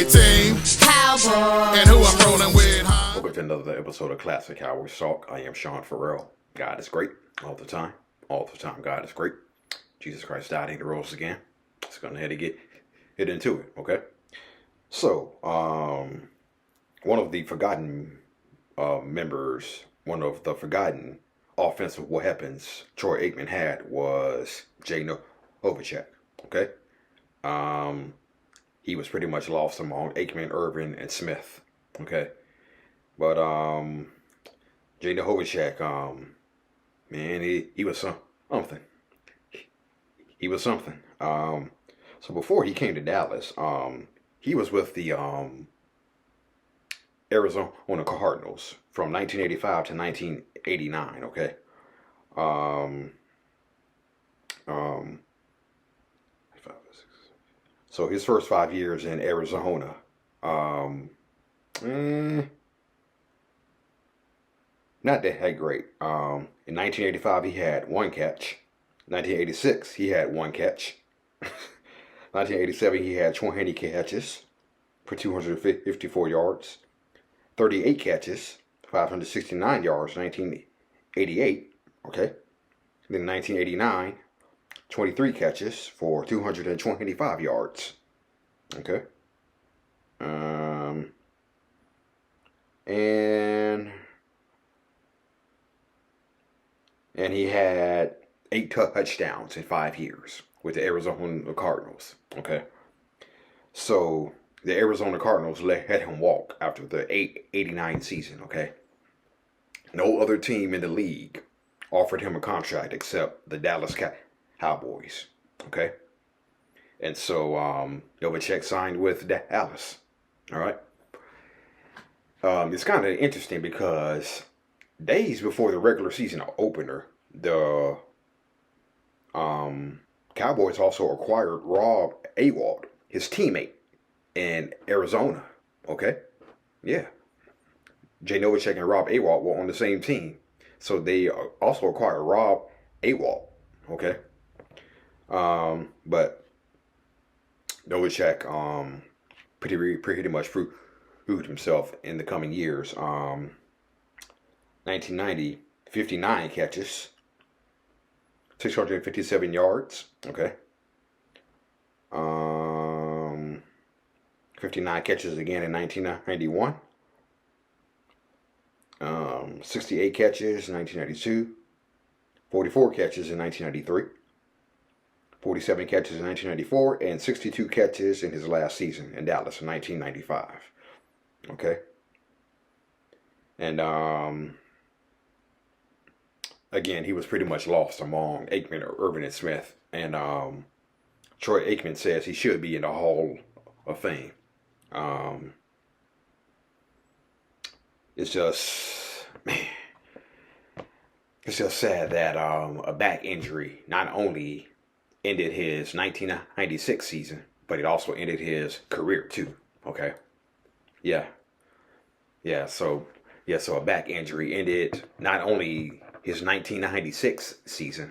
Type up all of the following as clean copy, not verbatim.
team. Cowboys. And who I'm rolling with, huh? Welcome to another episode of Classic Cowboys Talk. I am Sean Farrell. God is great all the time. All the time, God is great. Jesus Christ died and he rose again. Let's go ahead and get into it, okay? So, one of the forgotten members, one of the forgotten offensive weapons Troy Aikman had was Jay Novacek, okay? He was pretty much lost among Aikman, Irvin, and Smith, okay? But Jay Novacek, man, he was something. He was something. So before he came to Dallas, he was with the Arizona Cardinals from 1985 to 1989. Okay. So his first 5 years in Arizona, not that great. In 1985, he had one catch. 1986, he had one catch. 1987, he had 20 catches for 254 yards. 38 catches, 569 yards. 1988, okay. Then 1989, 23 catches for 225 yards. Okay. And he had 8 touchdowns in 5 years with the Arizona Cardinals. Okay. So the Arizona Cardinals let him walk after the 89 season. Okay. No other team in the league offered him a contract except the Dallas Cowboys. Okay. And so Novacek signed with Dallas. All right. It's kind of interesting because days before the regular season opener, the Cowboys also acquired Rob Awad, his teammate in Arizona. Okay? Yeah. Jay Novacek and Rob Awad were on the same team. So they also acquired Rob Awad. Okay? But Novacek pretty much proved himself in the coming years. 1990, 59 catches, 657 yards. Okay. 59 catches again in 1991. 68 catches in 1992. 44 catches in 1993. 47 catches in 1994. And 62 catches in his last season in Dallas in 1995. Okay. And again, he was pretty much lost among Aikman, Irvin, and Smith. And Troy Aikman says he should be in the Hall of Fame. It's just, man, it's just sad that a back injury not only ended his 1996 season, but it also ended his career too. Okay. Yeah. So a back injury ended not only his 1996 season,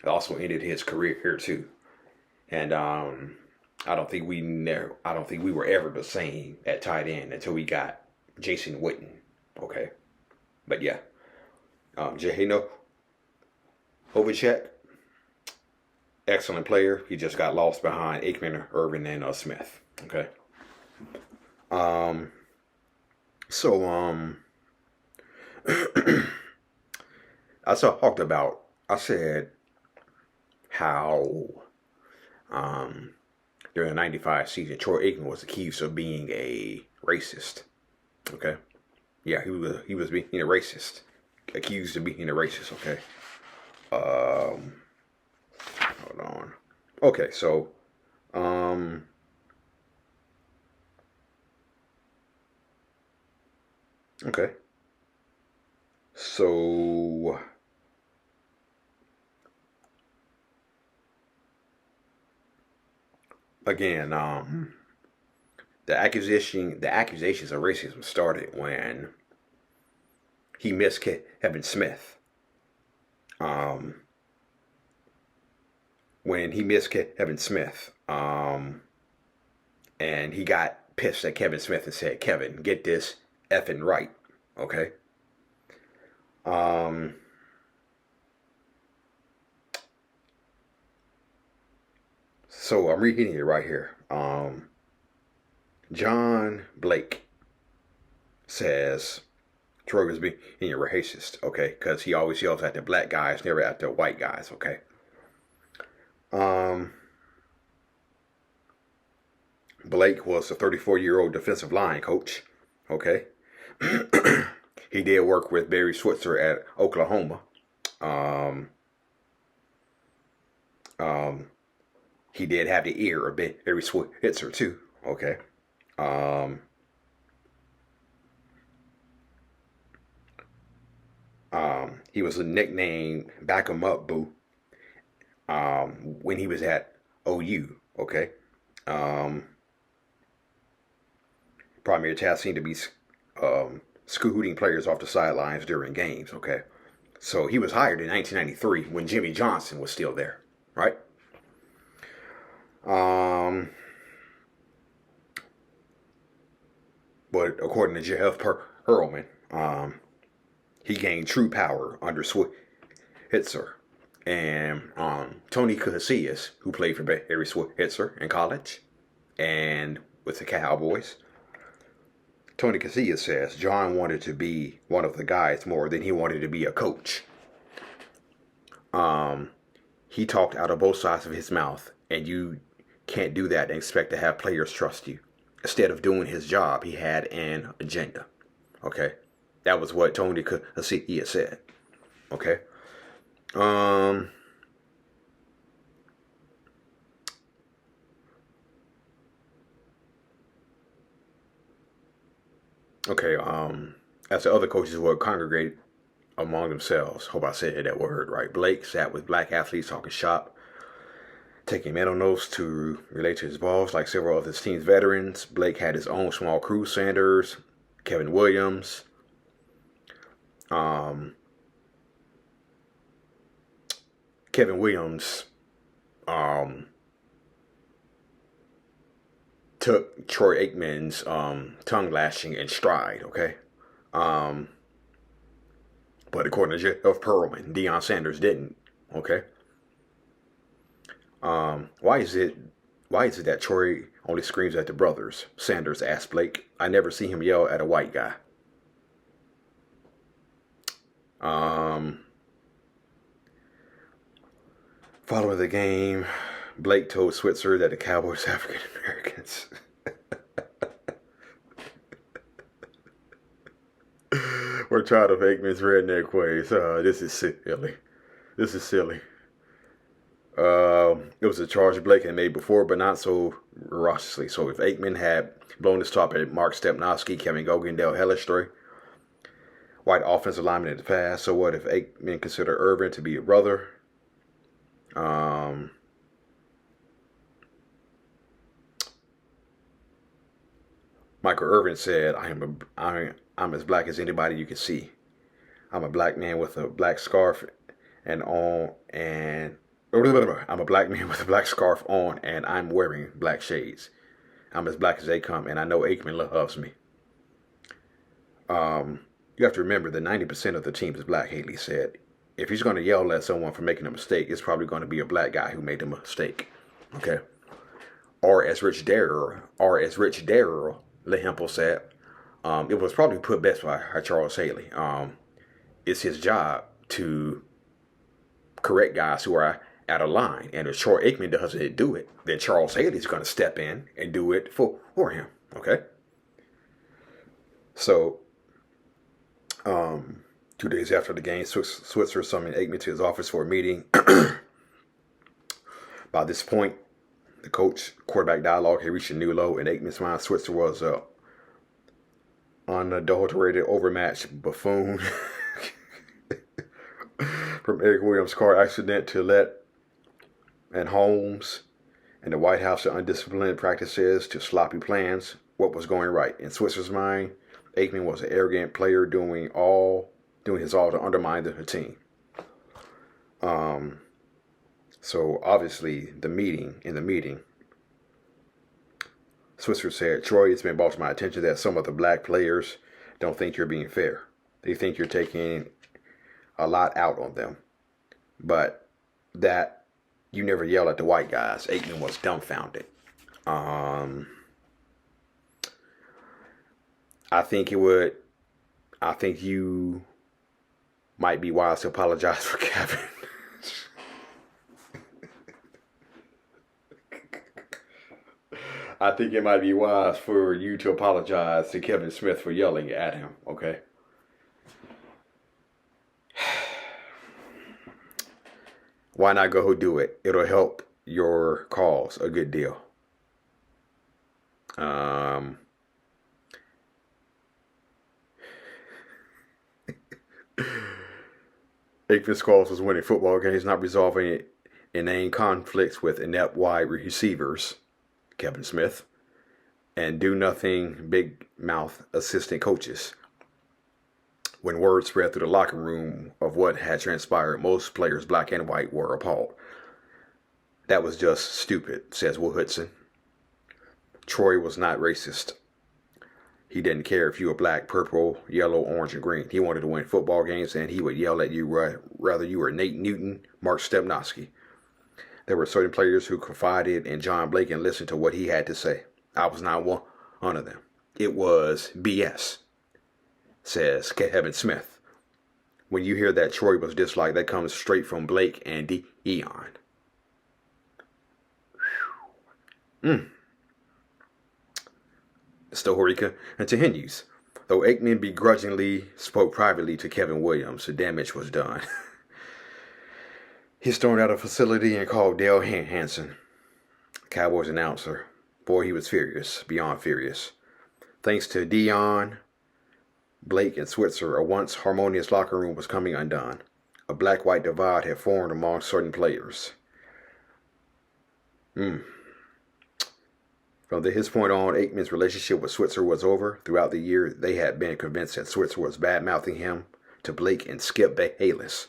it also ended his career here too. And I don't think we were ever the same at tight end until we got Jason Witten. Okay. But yeah. Jay Novacek, excellent player. He just got lost behind Aikman, Irvin, and Smith. Okay. I said how during the 95 season, Troy Aikman was accused of being a racist. Okay. Yeah, he was being a racist. Accused of being a racist, okay. Hold on. Okay, so okay. So again, the accusations of racism started when he missed Kevin Smith. When he missed Kevin Smith, and he got pissed at Kevin Smith and said, "Kevin, get this effing right." Okay. So I'm reading it right here. John Blake says Troy was being racist, okay, because he always yells at the black guys, never at the white guys, okay. Blake was a 34-year-old defensive line coach, okay. He did work with Barry Switzer at Oklahoma. He did have the ear of Barry Switzer too, okay. He was a nickname "Back 'em Up Boo" when he was at OU, okay. Primary task seemed to be scooting players off the sidelines during games, okay. So he was hired in 1993 when Jimmy Johnson was still there, right? But according to Jeff Pearlman, he gained true power under Switzer. And Tony Casillas, who played for Barry Switzer in college and with the Cowboys, Tony Casillas says John wanted to be one of the guys more than he wanted to be a coach. He talked out of both sides of his mouth, and you can't do that and expect to have players trust you. Instead of doing his job, he had an agenda. Okay, that was what Tony Casillas said. Okay. Okay, as the other coaches would congregate among themselves, hope I said that word right, Blake sat with black athletes talking shop, taking mental notes to relate to his boss. Like several of his team's veterans, Blake had his own small crew: Sanders, Kevin Williams, Kevin Williams took Troy Aikman's tongue lashing in stride, okay? But according to Jeff Pearlman, Deion Sanders didn't, okay? Why is it that Troy only screams at the brothers? Sanders asked Blake. I never see him yell at a white guy. Following the game, Blake told Switzer that the Cowboys African Americans were tired of Aikman's redneck ways. This is silly. This is silly. It was a charge Blake had made before, but not so raucously. So if Aikman had blown his top at Mark Stepnoski, Kevin Gogan, Dale Hellestory, white offensive lineman in the past, so what if Aikman considered Irvin to be a brother? Michael Irvin said, I'm as black as anybody you can see. I'm a black man with a black scarf I'm a black man with a black scarf on, and I'm wearing black shades. I'm as black as they come, and I know Aikman loves me. You have to remember that 90% of the team is black, Haley said. If he's going to yell at someone for making a mistake, it's probably going to be a black guy who made the mistake. Okay? Or as Rich Darrell Lehemple said, it was probably put best by Charles Haley. It's his job to correct guys who are out of line. And if Troy Aikman doesn't do it, then Charles Haley's going to step in and do it for him. Okay? So, 2 days after the game, Switzer summoned Aikman to his office for a meeting. By this point, the quarterback dialogue had reached a new low. In Aikman's mind, Switzer was an unadulterated, overmatched buffoon. From Eric Williams' car accident to Let and Holmes and the White House to undisciplined practices to sloppy plans, what was going right? In Switzer's mind, Aikman was an arrogant player doing his all to undermine the team. So obviously in the meeting, Switzer said, Troy, it's been brought to my attention that some of the black players don't think you're being fair. They think you're taking a lot out on them. But that you never yell at the white guys. Aikman was dumbfounded. I think you might be wise to apologize for Kevin. I think it might be wise for you to apologize to Kevin Smith for yelling at him, okay? Why not go do it? It'll help your cause a good deal. Aikman's cause was winning football games, not resolving inane conflicts with inept wide receivers, Kevin Smith, and do nothing big mouth assistant coaches. When word spread through the locker room of what had transpired, most players, black and white, were appalled. That was just stupid, says Will Hudson. Troy was not racist. He didn't care if you were black, purple, yellow, orange, or green. He wanted to win football games, and he would yell at you whether you were Nate Newton, Mark Stepnoski. There were certain players who confided in John Blake and listened to what he had to say. I was not one of them. It was BS, says Kevin Smith. When you hear that Troy was disliked, that comes straight from Blake and Dion. The story continues. Though Aikman begrudgingly spoke privately to Kevin Williams, the damage was done. He stormed out of the facility and called Dale Hansen, Cowboys announcer. Boy, he was furious, beyond furious. Thanks to Dion, Blake, and Switzer, a once harmonious locker room was coming undone. A black-white divide had formed among certain players. From his point on, Aikman's relationship with Switzer was over. Throughout the year, they had been convinced that Switzer was bad-mouthing him to Blake and Skip Bayless.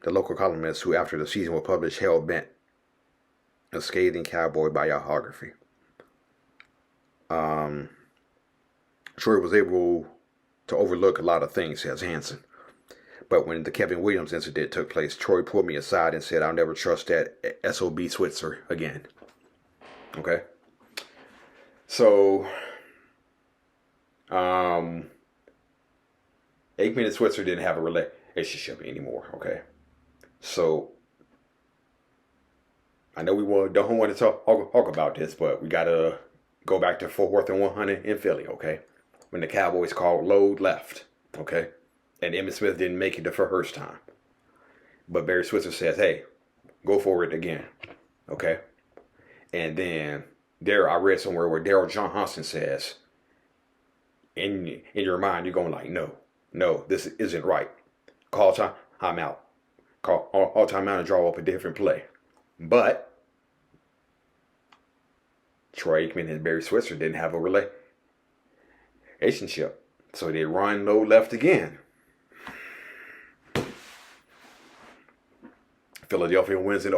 The local columnist who, after the season was published, hell-bent a scathing Cowboy biography. Troy was able to overlook a lot of things, says Hansen. But when the Kevin Williams incident took place, Troy pulled me aside and said, I'll never trust that SOB Switzer again. Okay? So, Aikman and Switzer didn't have a relationship anymore, okay? So, I know we don't want to talk about this, but we got to go back to 4th and 100 in Philly, okay? When the Cowboys called load left, okay? And Emmitt Smith didn't make it the first time. But Barry Switzer says, hey, go for it again, okay? And then I read somewhere where Daryl Johnson says, in your mind, you're going like, no, this isn't right. Call time out. Call all time out and draw up a different play. But Troy Aikman and Barry Switzer didn't have a relationship. So they run low left again. Philadelphia wins in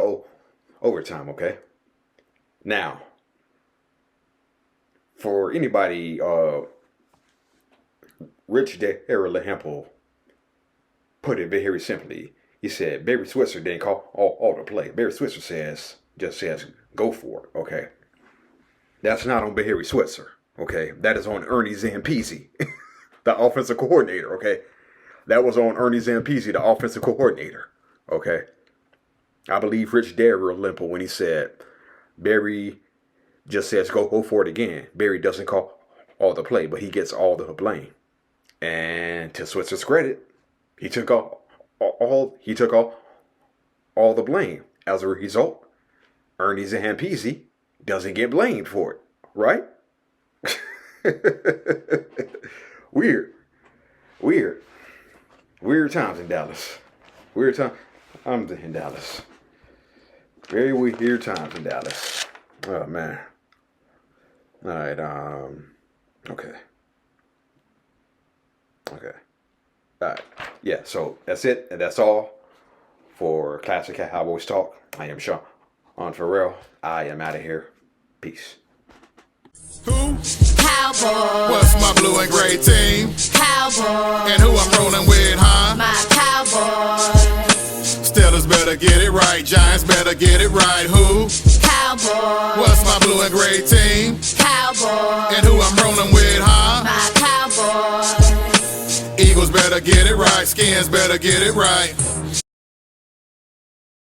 overtime, okay? Now, for anybody, Rich Hempel put it very simply. He said, Barry Switzer didn't call all the play. Barry Switzer just says, go for it, okay? That's not on Barry Switzer, okay? That is on Ernie Zampese, the offensive coordinator, okay? That was on Ernie Zampese, the offensive coordinator, okay? I believe Rich Dalrymple when he said, Barry just says, go for it again. Barry doesn't call all the play, but he gets all the blame. And to Switzer's credit, he took all the blame. As a result, Ernie Zampese doesn't get blamed for it, right? Weird times in Dallas. I'm in Dallas. Very weird times in Dallas. Oh man. All right. Okay. All right. Yeah. So that's it, and that's all for Classic Cowboys Talk. I am Sean Farrell. I am out of here. Peace. Who? Cowboys. What's my blue and gray team? Cowboys. And who I'm rolling with, huh? My Cowboys. Steelers better get it right. Giants better get it right. Who? Cowboys. What's my blue and gray team? Cowboys. And who I'm rolling with, huh? My Cowboys. Eagles better get it right. Skins better get it right.